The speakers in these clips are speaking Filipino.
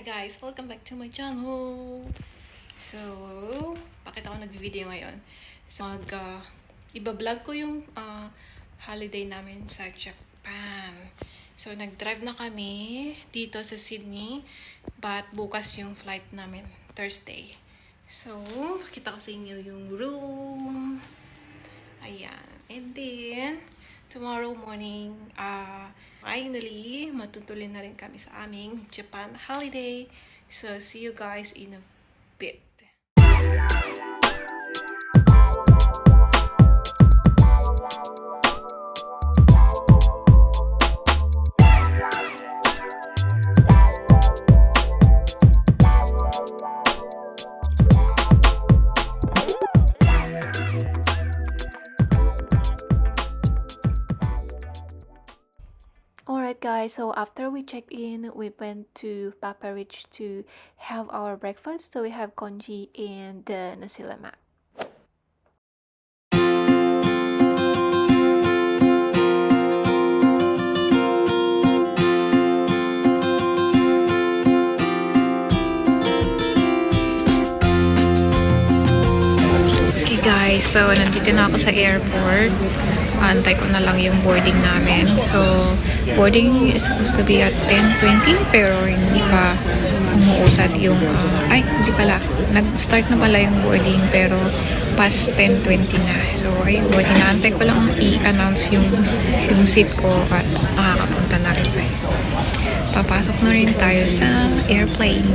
Hi guys! Welcome back to my channel! So, bakit ako nag-video ngayon? So, iba-vlog ko yung holiday namin sa Japan. So, nag-drive na kami dito sa Sydney. But, bukas yung flight namin. Thursday. So, pakita ko sa inyo yung room. Ayan. And then, tomorrow morning, finally, matutulin na rin kami sa aming Japan holiday. So, see you guys in a bit. Alright guys, so after we checked in, we went to Papa Rich to have our breakfast. So we have congee and the nasi lemak. Okay guys, so nandito na ako sa airport. Antay ko na lang yung boarding namin. So, boarding is supposed to be at 10:20 pero hindi pa umuusad yung hindi pala. Nag-start na pala yung boarding pero past 10:20 na. So, ayun, inaantay ko lang i-announce yung seat ko at makakapunta na rin tayo. Papasok na rin tayo sa airplane.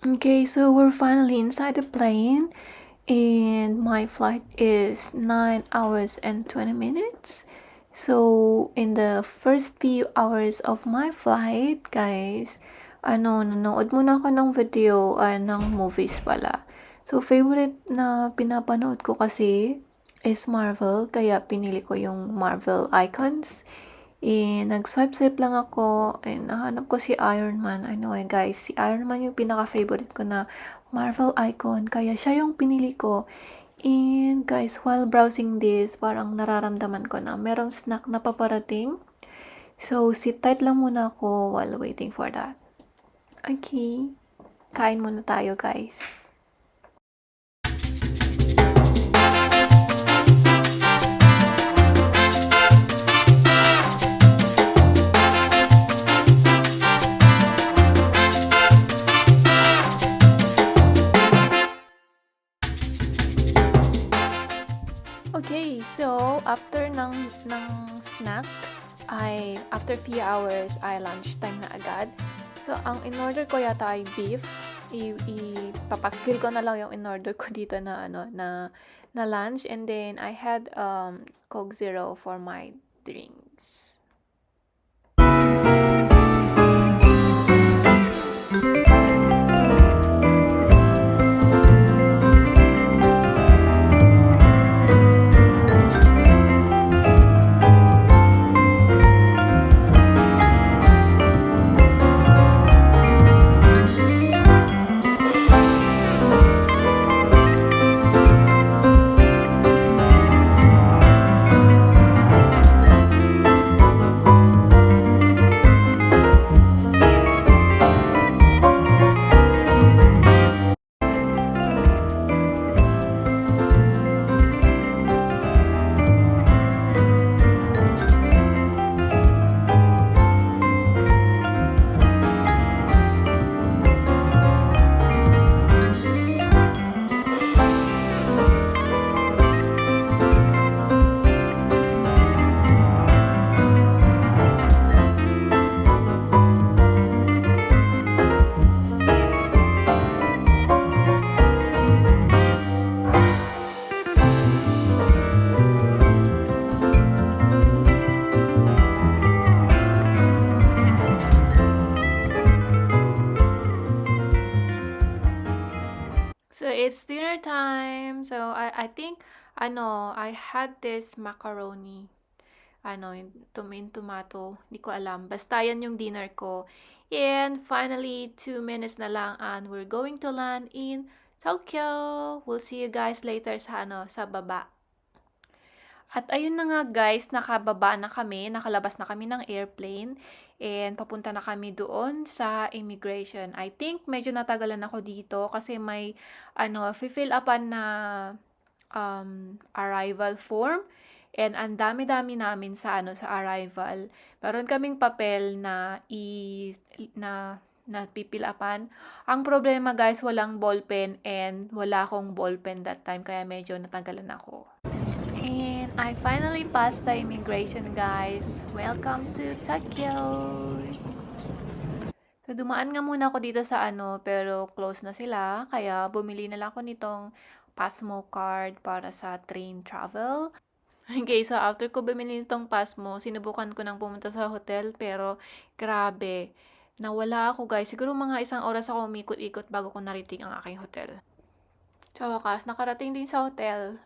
Okay, so we're finally inside the plane and my flight is 9 hours and 20 minutes. So in the first few hours of my flight, guys, nanood muna ako ng video ng movies pala. So favorite na pinapanood ko kasi is Marvel, kaya pinili ko yung Marvel icons. Nag-swipe lang ako and nahanap ko si Iron Man. Guys, si Iron Man yung pinaka-favorite ko na Marvel icon. Kaya siya yung pinili ko. And guys, while browsing this, parang nararamdaman ko na merong snack na paparating. So, sit tight lang muna ako while waiting for that. Okay. Kain muna tayo, guys. Okay, so after ng snack, after few hours, lunchtime na agad. So, ang in-order ko yata ay beef. Ipapaskil ko na lang yung in-order ko dito na lunch. And then, I had Coke Zero for my drinks. it's dinner time. So I think I had this macaroni. Yung tomato, hindi ko alam. Basta yan yung dinner ko. And finally, 2 minutes na lang and we're going to land in Tokyo. We'll see you guys later sa baba. At ayun na nga guys, nakababa na kami, nakalabas na kami ng airplane and papunta na kami doon sa immigration. I think medyo natagalan ako dito kasi may fill upan na arrival form and ang dami-dami namin sa arrival. Meron kaming papel na pipilapan. Ang problema guys, walang ballpen and wala akong ballpen that time kaya medyo natagalan ako. And I finally passed the immigration, guys. Welcome to Tokyo! So, dumaan nga muna ako dito sa pero close na sila. Kaya, bumili na lang ako nitong Pasmo card para sa train travel. Okay, so after ko bumili nitong Pasmo, sinubukan ko nang pumunta sa hotel. Pero, grabe. Nawala ako, guys. Siguro mga 1 oras ako umikot-ikot bago ko narating ang aking hotel. Sa wakas, nakarating din sa hotel.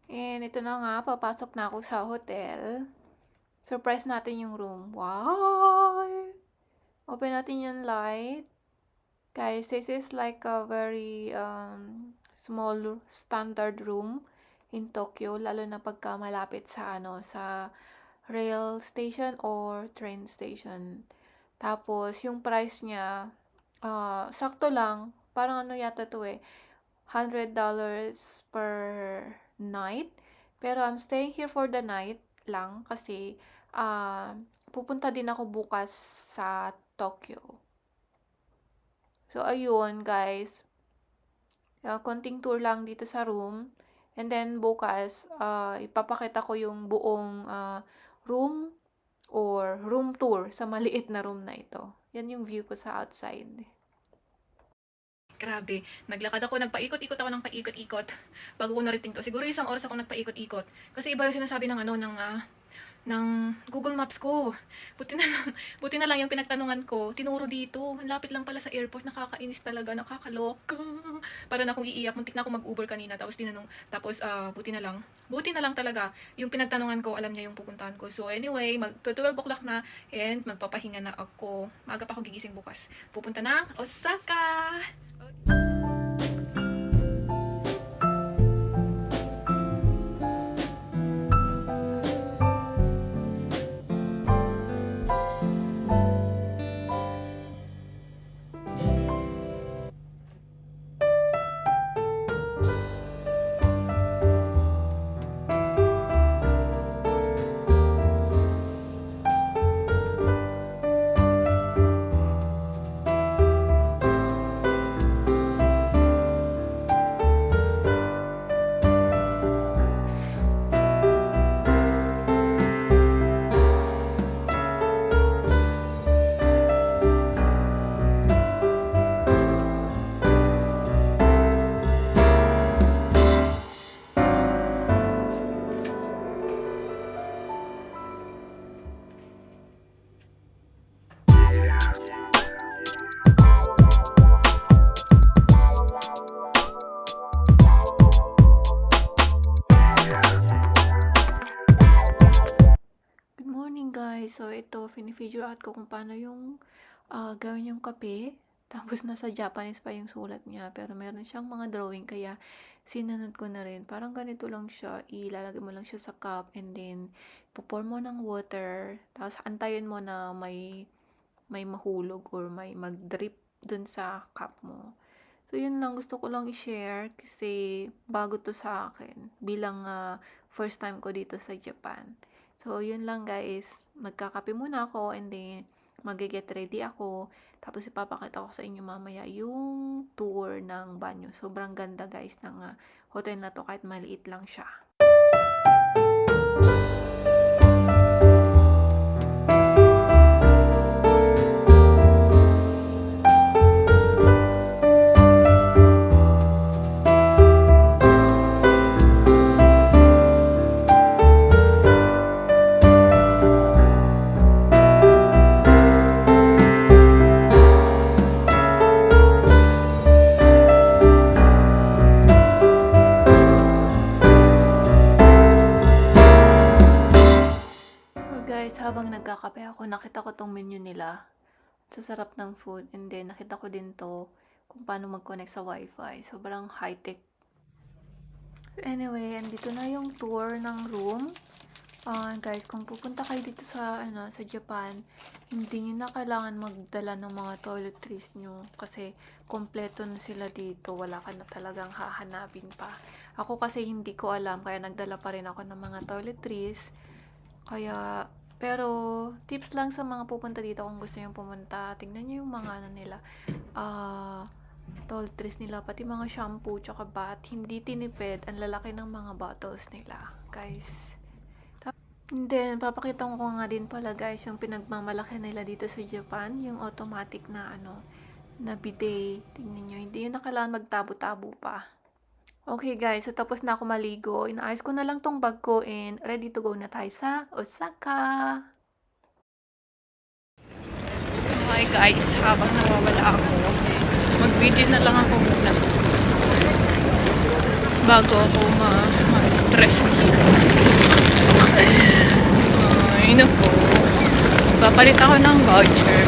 And ito na nga, papasok na ako sa hotel. Surprise natin yung room. Wow! Open natin yung light. Guys, this is like a very small standard room in Tokyo, lalo na pagka malapit sa sa rail station or train station. Tapos yung price niya sakto lang, parang yata to $100 per night. Pero I'm staying here for the night lang kasi pupunta din ako bukas sa Tokyo. So, ayun guys. Konting tour lang dito sa room. And then, bukas, ipapakita ko yung buong room or room tour sa maliit na room na ito. Yan yung view ko sa outside. Grabe, naglakad ako, nagpaikot-ikot ako ng paikot-ikot bago ko narating to. Siguro 1 oras ako nagpaikot-ikot. Kasi iba yung sinasabi ng ng Google Maps ko. Buti na lang yung pinagtanungan ko, tinuro dito. Lapit lang pala sa airport, nakakainis talaga, nakakaloka. Para na akong iiyak, muntik na ako mag-Uber kanina, tapos buti na lang talaga yung pinagtanungan ko, alam niya yung pupuntahan ko. So anyway, 12 o'clock na and magpapahinga na ako. Maaga pa ako gigising bukas. Pupunta na Osaka. Guys, so ito, fini-figure out ko kung paano yung gawin yung kape. Tapos nasa Japanese pa yung sulat niya, pero meron siyang mga drawing kaya sinunod ko na rin. Parang ganito lang siya, ilalagay mo lang siya sa cup and then pour mo ng water, tapos antayin mo na may mahulog or may mag-drip dun sa cup mo. So yun lang, gusto ko lang i-share kasi bago to sa akin bilang first time ko dito sa Japan. So, yun lang guys. Magkakape muna ako and then mag-get ready ako. Tapos ipapakita ko sa inyo mamaya yung tour ng banyo. Sobrang ganda guys ng hotel na to kahit maliit lang siya. menu nila. Sa sarap ng food. And then, nakita ko din to kung paano mag-connect sa wifi. Sobrang high-tech. Anyway, andito na yung tour ng room. Guys, kung pupunta kayo dito sa Japan, hindi niyo na kailangan magdala ng mga toiletries nyo kasi kompleto na sila dito. Wala ka na talagang hahanapin pa. Ako kasi hindi ko alam kaya nagdala pa rin ako ng mga toiletries. Pero tips lang sa mga pupunta dito kung gusto niyo pumunta, tingnan niyo yung mga nila. Toiletries nila, pati mga shampoo tsaka bath, hindi tinipid. Ang lalaki ng mga bottles nila, guys. And then, papakita ko nga din pala guys, yung pinagmamalaki nila dito sa Japan, yung automatic na na bidet. Tingnan nyo, hindi yun na kailangan magtabo-tabo pa. Okay guys, so tapos na ako maligo. Inaayos ko na lang tong bag ko and ready to go na tayo sa Osaka. Hi guys, habang nawawala ako, mag-video na lang ako muna bago ako ma-stress dito. Ay, naku. Papalit ako ng voucher.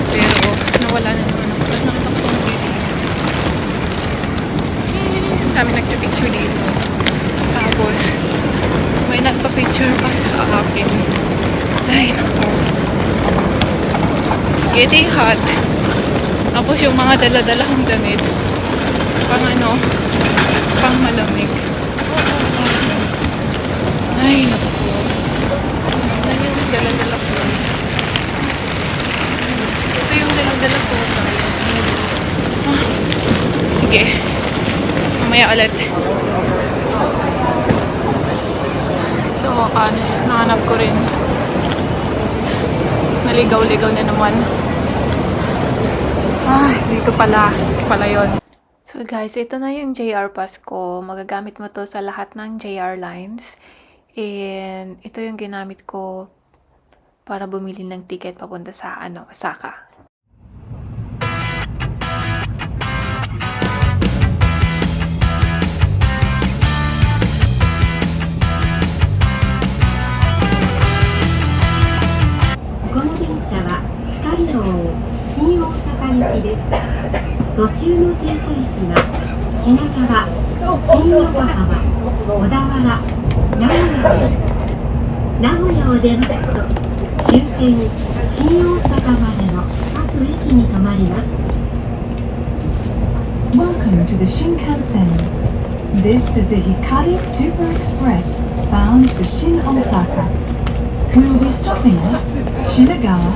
Pero, nawala na naman ako. Tapos nakita ko ng video. Kami nagpa-picture dito. Tapos, may nagpa-picture pa sa akin. Ay, naku. It's getting hot. Tapos yung mga dala-dala kong damit. Pang malamig. Ay, naku. Yan yung dala-dala ko. Ito yung dala-dala ko, guys. Sige. Mamaya ulit. So, wakas. Nahanap ko rin. Naligaw-ligaw na naman. Ay, dito pala. Ito pala yun. So guys, ito na yung JR Pass ko. Magagamit mo to sa lahat ng JR lines. And ito yung ginamit ko para bumili ng ticket papunta sa Osaka. This 途中の停車駅は品川、新横浜、小田原、名古屋です。名古屋を出ますと終点新大阪までの各駅に停まります。 Welcome to the Shinkansen. This is the Hikari Super Express bound to Shin Osaka. We will be stopping at Shinagawa,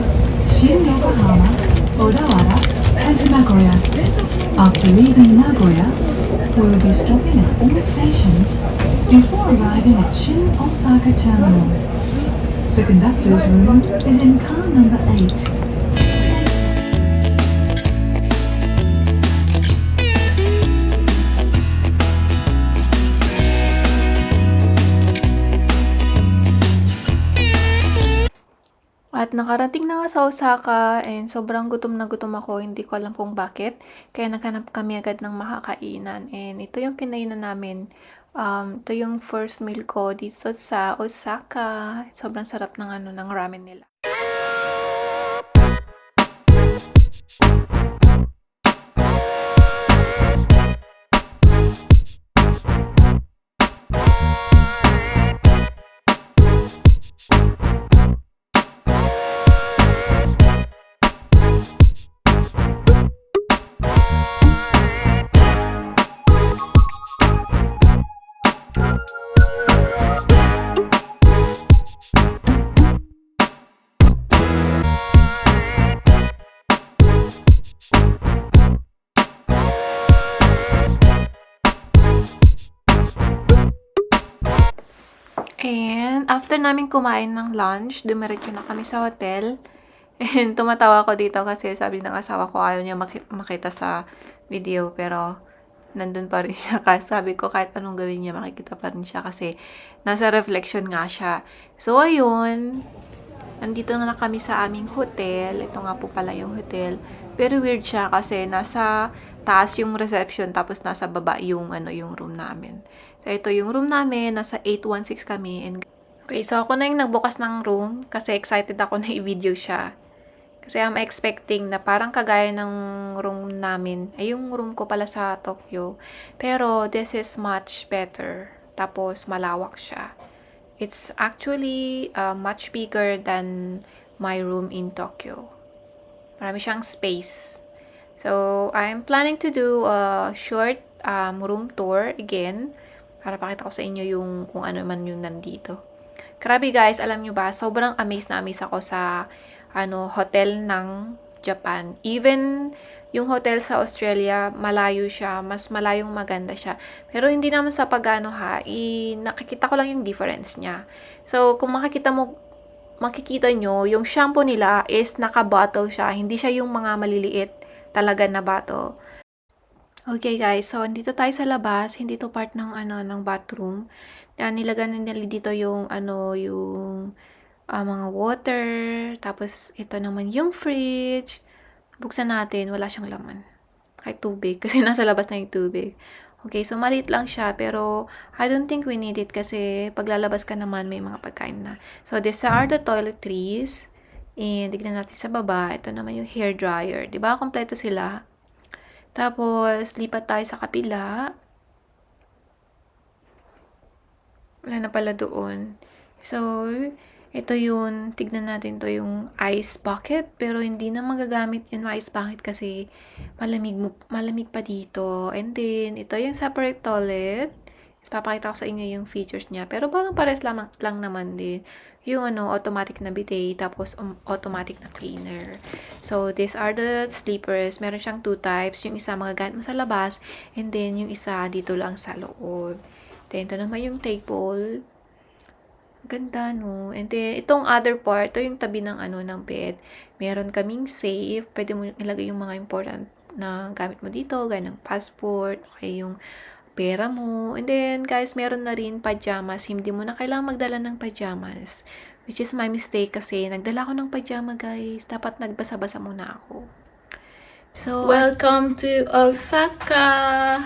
Shin Yokohama, Odawara, and Nagoya. After leaving Nagoya, we will be stopping at all stations before arriving at Shin Osaka Terminal. The conductor's room is in car number 8. At nakarating na nga sa Osaka and sobrang gutom na gutom ako. Hindi ko alam kung bakit. Kaya naghanap kami agad ng makakainan. And ito yung kinainan namin. Ito yung first meal ko dito sa Osaka. Sobrang sarap ng ramen nila. And after namin kumain ng lunch, dumiretso na kami sa hotel. And tumatawa ko dito kasi sabi ng asawa ko ayaw niya makita sa video. Pero nandun pa rin siya. Kasi sabi ko kahit anong gawin niya, makikita pa rin siya kasi nasa reflection nga siya. So ayun, nandito na kami sa aming hotel. Ito nga po pala yung hotel. Pero weird siya kasi nasa taas yung reception tapos nasa baba yung yung room namin. So ito yung room namin, nasa 816 kami and Okay, so ako na yung nagbukas ng room kasi excited ako na i-video siya. Kasi I'm expecting na parang kagaya ng room namin, ay yung room ko pala sa Tokyo. Pero this is much better. Tapos malawak siya. It's actually much bigger than my room in Tokyo. Marami siyang space. So, I'm planning to do a short room tour again para pakita ko sa inyo yung kung ano man yung nandito. Grabe guys, alam nyo ba, sobrang amazed na amazed ako sa hotel ng Japan. Even yung hotel sa Australia, malayo siya, mas malayong maganda siya. Pero hindi naman sa pagano ha, nakikita ko lang yung difference niya. So, kung makikita nyo, yung shampoo nila is naka-bottle siya, hindi siya yung mga maliliit talaga na bottle. Okay guys, so dito tayo sa labas, hindi to part ng ng bathroom. Nilagyan nila dito yung yung mga water, tapos ito naman yung fridge. Buksan natin, wala siyang laman. Kahit tubig, kasi nasa labas na yung tubig. Okay, so maliit lang siya, pero I don't think we need it kasi paglalabas ka naman may mga pagkain na. So these are the toiletries. And tignan natin sa baba, ito naman yung hair dryer. 'Di ba? Kompleto sila. Tapos lipat tayo sa kapila. Wala na pala doon. So, ito yun, tignan natin to yung ice bucket, pero hindi na magagamit yung ice bucket kasi malamig pa dito. And then, ito yung separate toilet. Papakita ko sa inyo yung features niya, pero parang pares lang naman din. Yung automatic na bidet, tapos automatic na cleaner. So, these are the sleepers. Meron siyang 2 types. Yung isa magagamit mo sa labas, and then yung isa dito lang sa loob. Then, ito naman yung table. Ganda, no? And then, itong other part, ito yung tabi ng ng bed. Meron kaming safe. Pwede mo ilagay yung mga important na gamit mo dito, gaya ng passport, okay, yung pera mo. And then, guys, meron na rin pajamas. Hindi mo na kailangan magdala ng pajamas. Which is my mistake kasi nagdala ako ng pajama, guys. Dapat nagbasa-basa muna ako. So, welcome to Osaka!